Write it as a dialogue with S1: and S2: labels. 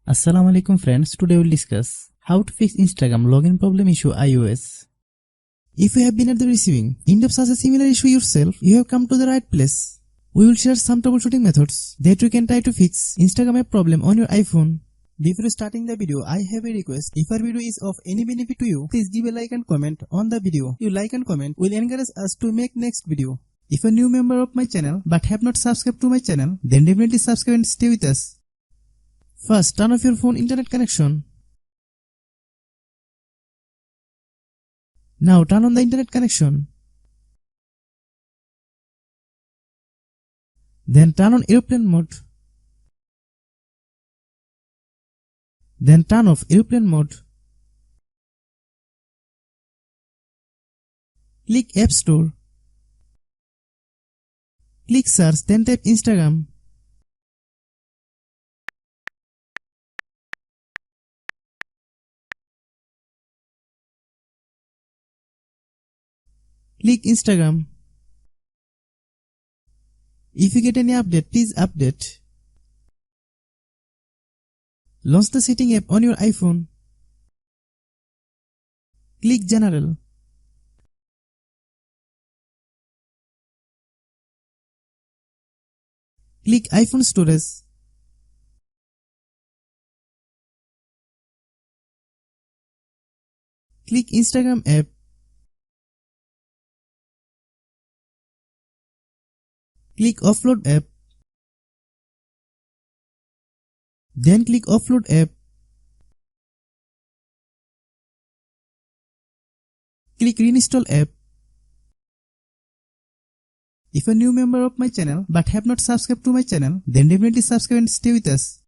S1: Assalamu alaikum friends, today we'll discuss how to fix Instagram login problem issue iOS. If you have been at the receiving end of such a similar issue yourself, you have come to the right place. We will share some troubleshooting methods that you can try to fix Instagram app problem on your iPhone. Before starting the video, I have a request. If our video is of any benefit to you, please give a like and comment on the video. Your like and comment will encourage us to make next video. If you are a new member of my channel but have not subscribed to my channel, then definitely subscribe and stay with us. First, turn off your phone internet connection. Now turn on the internet connection. Then turn on airplane mode. Then turn off airplane mode. Click App Store. Click Search, then type Instagram. Click Instagram. If you get any update, please update. Launch the setting app on your iPhone. Click General. Click iPhone Storage. Click Instagram app. Click Offload app. Then click Offload app. Click Reinstall app. If you are a new member of my channel but have not subscribed to my channel, then definitely subscribe and stay with us.